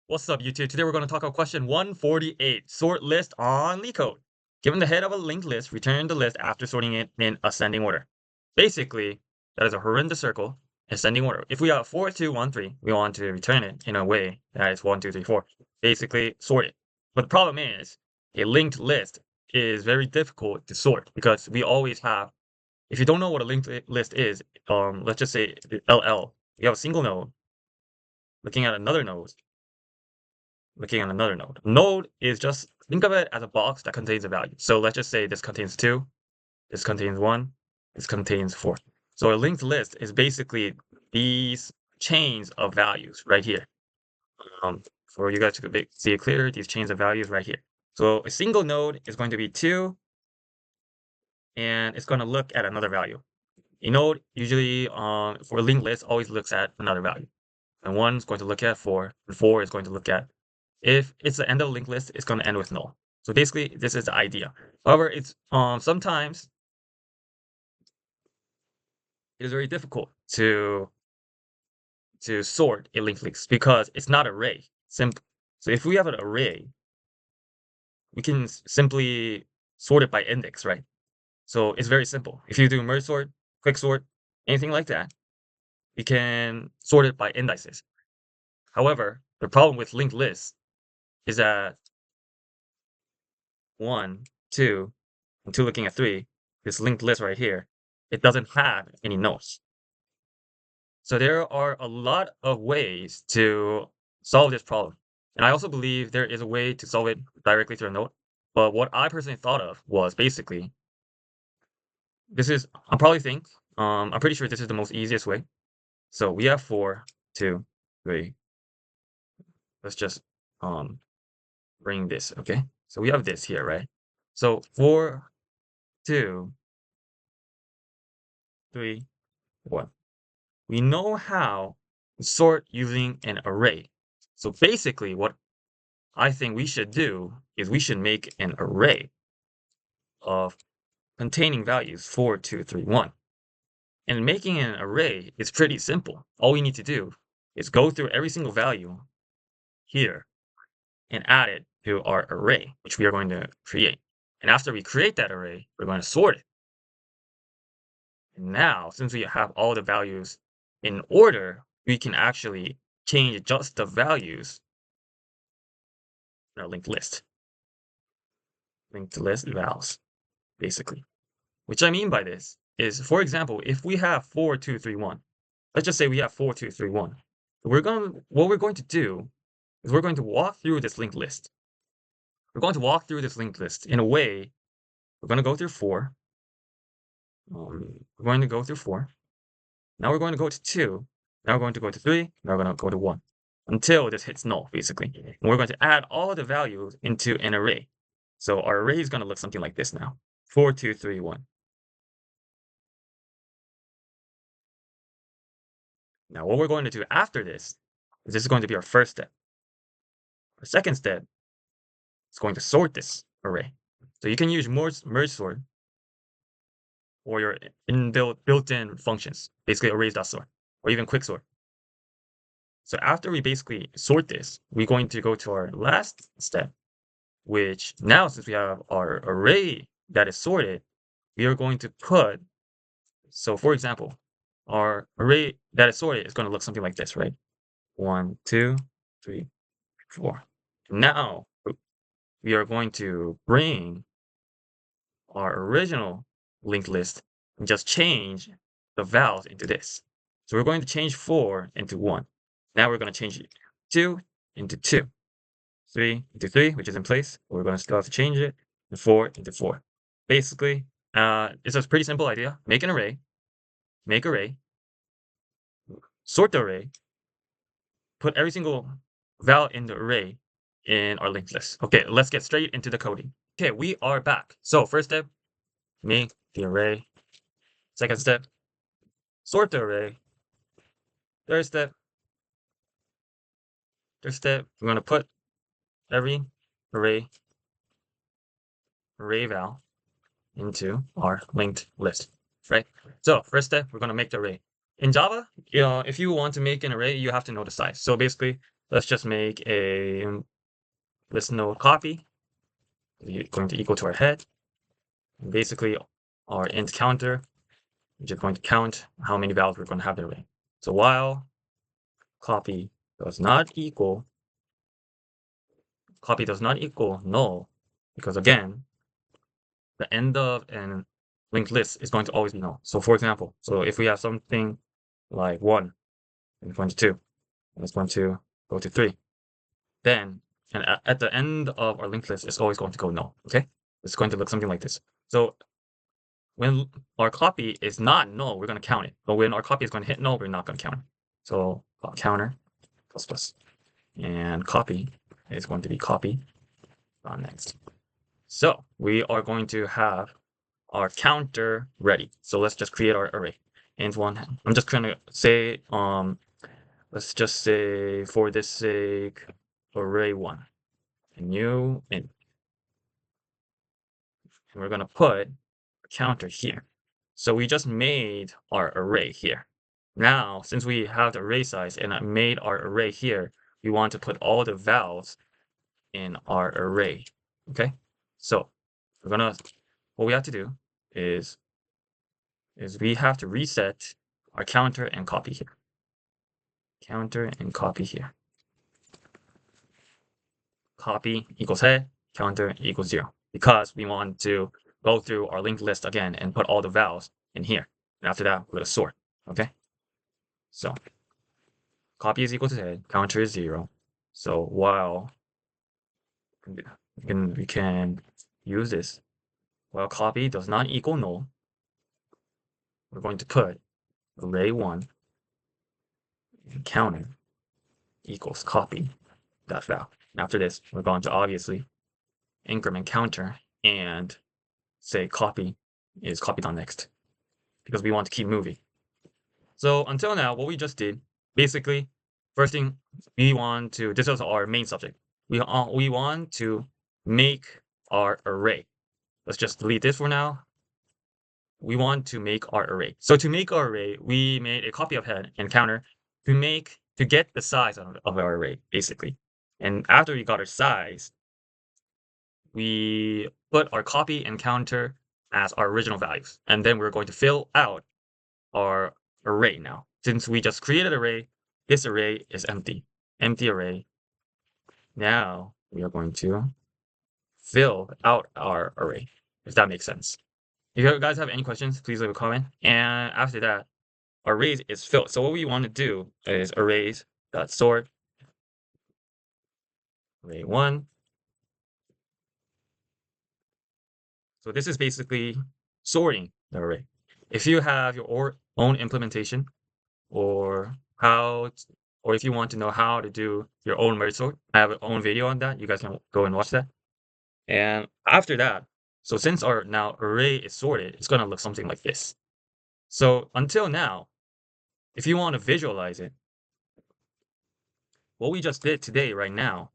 What's up, YouTube? Today we're going to talk about question 148, sort list on LeetCode. Given the head of a linked list, return the list after sorting it in ascending order. Basically, that is a horrendous circle, ascending order. If we have 4, 2, 1, 3, we want to return it in a way that is 1, 2, 3, 4. Basically, sort it. But the problem is, a linked list is very difficult to sort because we always have, if you don't know what a linked list is, let's just say LL, you have a single node looking at another node looking at another node. Node is just, think of it as a box that contains a value. So let's just say this contains 2, this contains 1, this contains 4. So a linked list is basically these chains of values right here. For you guys to see it clear, these chains of values right here. So a single node is going to be 2, and it's going to look at another value. A node usually for a linked list always looks at another value. And 1 is going to look at 4, and 4 is going to look at, if it's the end of a linked list, it's going to end with null. So basically, this is the idea. However, it's sometimes it is very difficult to sort a linked list because it's not array. So if we have an array, we can simply sort it by index, right? So it's very simple. If you do merge sort, quick sort, anything like that, we can sort it by indices. However, the problem with linked lists is that 1, 2, and 2 looking at 3, this linked list right here, it doesn't have any nodes. So there are a lot of ways to solve this problem. And I also believe there is a way to solve it directly through a node. But what I personally thought of was basically, I'm pretty sure this is the most easiest way. So we have 4, 2, 3. Let's just bring this, okay? So we have this here, right? So 4, 2, 3, 1. We know how to sort using an array. So basically, what I think we should do is we should make an array of containing values 4, 2, 3, 1. And making an array is pretty simple. All we need to do is go through every single value here and add it to our array, which we are going to create. And after we create that array, we're going to sort it. And now, since we have all the values in order, we can actually change just the values in our linked list. Linked list vals, basically. Which I mean by this is, for example, if we have 4, 2, 3, 1, let's just say we have 4, 2, 3, 1. What we're going to do is we're going to walk through this linked list. We're going to walk through this linked list in a way. We're going to go through 4. We're going to go through 4. Now we're going to go to 2. Now we're going to go to 3. Now we're going to go to 1 until this hits null, basically. And we're going to add all the values into an array. So our array is going to look something like this now. 4, 2, 3, 1. Now, what we're going to do after this is going to be our first step. Our second step is going to sort this array. So you can use merge sort or your built-in functions, basically arrays.sort, or even quicksort. So after we basically sort this, we're going to go to our last step, which now, since we have our array that is sorted, we are going to put, so for example, our array that is sorted is going to look something like this, right? 1, 2, 3, 4. Now we are going to bring our original linked list and just change the vals into this. So we're going to change 4 into 1. Now we're going to change 2 into 2, 3 into 3, which is in place. We're going to still have to change it, and 4 into 4. Basically, it's a pretty simple idea. Make an array, make array, sort the array, put every single val in the array in our linked list. Okay, let's get straight into the coding. Okay, we are back. So first step, make the array. Second step, sort the array. Third step, we're going to put every array val into our linked list, right? So first step, we're going to make the array. In Java, if you want to make an array, you have to know the size. So basically, let's just make a list node copy, going to equal to our head. And basically, our int counter, which is going to count how many values we're going to have in the array. So while copy does not equal null, because again, the end of an linked list is going to always be null. So for example, if we have something like 1, and it's going to 2, and it's going to go to 3, then and at the end of our linked list, it's always going to go null. Okay, it's going to look something like this. So when our copy is not null, we're going to count it. But when our copy is going to hit null, we're not going to count it. So counter plus plus, and copy is going to be copy on next. So we are going to have our counter ready. So let's just create our array. Int one. I'm just going to say let's just say for this sake array 1, and new int. And we're going to put a counter here. So we just made our array here. Now, since we have the array size and I made our array here, we want to put all the vals in our array. Okay, so what we have to do is we have to reset our counter and copy here. Counter and copy here. Copy equals head, counter equals 0, because we want to go through our linked list again and put all the vals in here. And after that, we're going to sort. Okay, so copy is equal to head, counter is 0. So while we can use this, while copy does not equal null, we're going to put array 1 and counter equals copy dot val. After this, we're going to obviously increment counter and say copy is copied on next, because we want to keep moving. So until now, what we just did, basically, first thing we want to, this is our main subject. We want to make our array. Let's just delete this for now. We want to make our array. So to make our array, we made a copy of head and counter to get the size of our array, basically. And after we got our size, we put our copy and counter as our original values. And then we're going to fill out our array now. Since we just created an array, this array is empty. Empty array. Now we are going to fill out our array, if that makes sense. If you guys have any questions, please leave a comment. And after that, arrays is filled. So what we want to do is arrays.sort array 1. So this is basically sorting the array. If you have your own implementation, or if you want to know how to do your own merge sort, I have an own video on that. You guys can go and watch that. And after that, so since our now array is sorted, it's going to look something like this. So until now, if you want to visualize it, what we just did today right now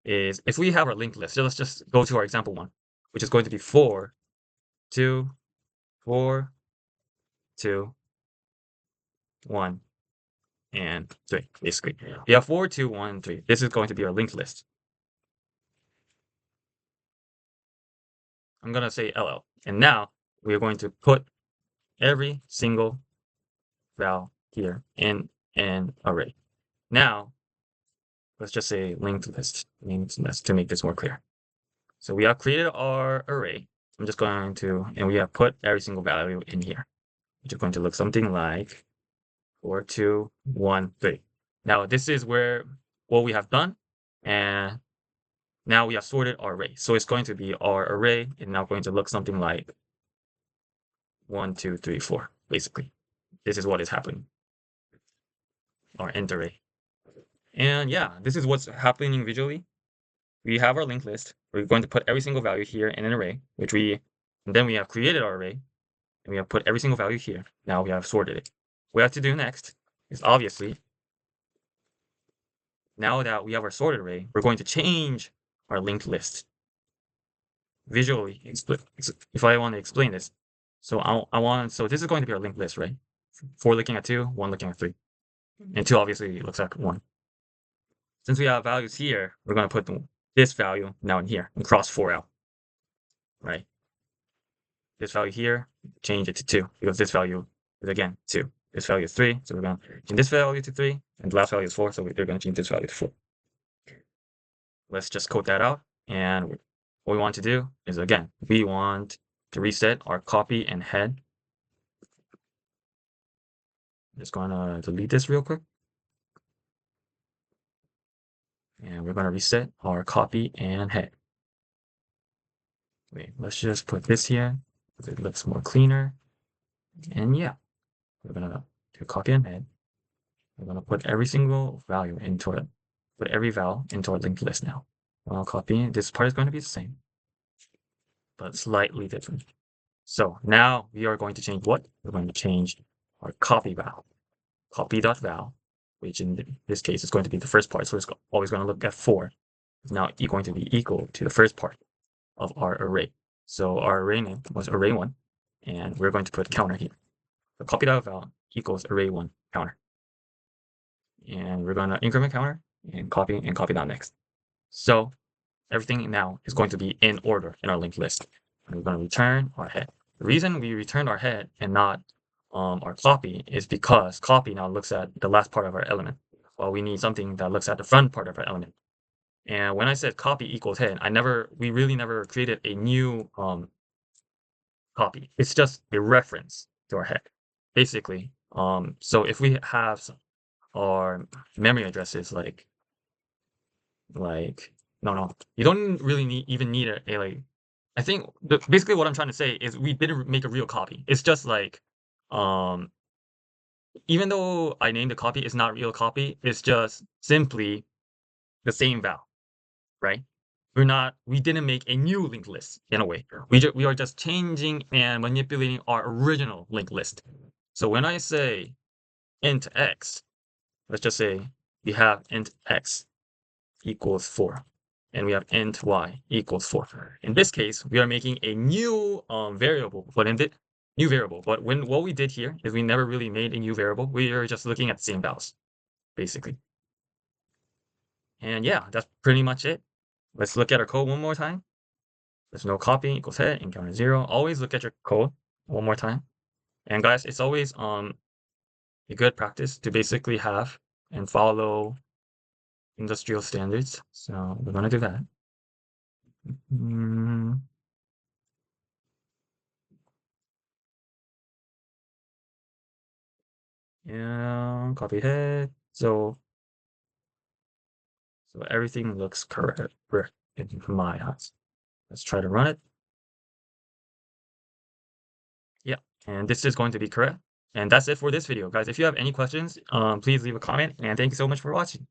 is, if we have our linked list, so let's just go to our example 1, which is going to be 4, 2, 4, 2, 1, and 3, basically. We have 4, 2, 1, 3. This is going to be our linked list. I'm going to say LL. And now we're going to put every single val here in an array. Now, let's just say linked list to make this more clear. So we have created our array. I'm just going to, and we have put every single value in here, which is going to look something like 4, 2, 1, 3. Now, this is what we have done. And now we have sorted our array. So it's going to be our array is now going to look something like 1, 2, 3, 4, basically. This is what is happening. Our int array. And yeah, this is what's happening visually. We have our linked list. We're going to put every single value here in an array, and then we have created our array, and we have put every single value here. Now we have sorted it. What we have to do next is, obviously, now that we have our sorted array, we're going to change our linked list. Visually, if I want to explain this, so this is going to be our linked list, right? 4 looking at 2, 1 looking at 3, and 2 obviously looks like 1. since we have values here, we're going to put this value now in here and cross 4 out, right? This value here, change it to 2 because this value is again 2. This value is 3, so we're going to change this value to 3, and the last value is 4, so we're going to change this value to 4. Let's just code that out, and what we want to do is, again, we want to reset our copy and head. Just going to delete this real quick. And we're going to reset our copy and head. Wait, let's just put this here because it looks more cleaner. And yeah, we're going to do copy and head. We're going to put every single value into it. Put every val into our linked list now. While copying, this part is going to be the same, but slightly different. So now we are going to change what? We're going to change our copy val. Copy.val, which in this case is going to be the first part. So it's always going to look at 4. Is now going to be equal to the first part of our array. So our array name was array1, and we're going to put counter here. So copy.val equals array1 counter. And we're going to increment counter and copy that next. So everything now is going to be in order in our linked list. And we're going to return our head. The reason we returned our head and not our copy is because copy now looks at the last part of our element, while we need something that looks at the front part of our element. And when I said copy equals head, we really never created a new copy. It's just a reference to our head, basically. So if we have our memory addresses no, you don't really even need a like. I think basically what I'm trying to say is we didn't make a real copy. It's just like, even though I named the copy, it's not real copy. It's just simply the same val, right? We didn't make a new linked list in a way. We are just changing and manipulating our original linked list. So when I say int x, let's just say we have int x equals 4, and we have int y equals 4. In this case, we are making a new variable, but what we did here is we never really made a new variable. We are just looking at the same values, basically. And yeah, that's pretty much it. Let's look at our code one more time. There's no copy equals head and counter 0. Always look at your code one more time. And guys, it's always a good practice to basically have and follow industrial standards. So we're going to do that. Yeah, copy head. So everything looks correct in my eyes. Let's try to run it. Yeah, and this is going to be correct. And that's it for this video, guys. If you have any questions, please leave a comment, and thank you so much for watching.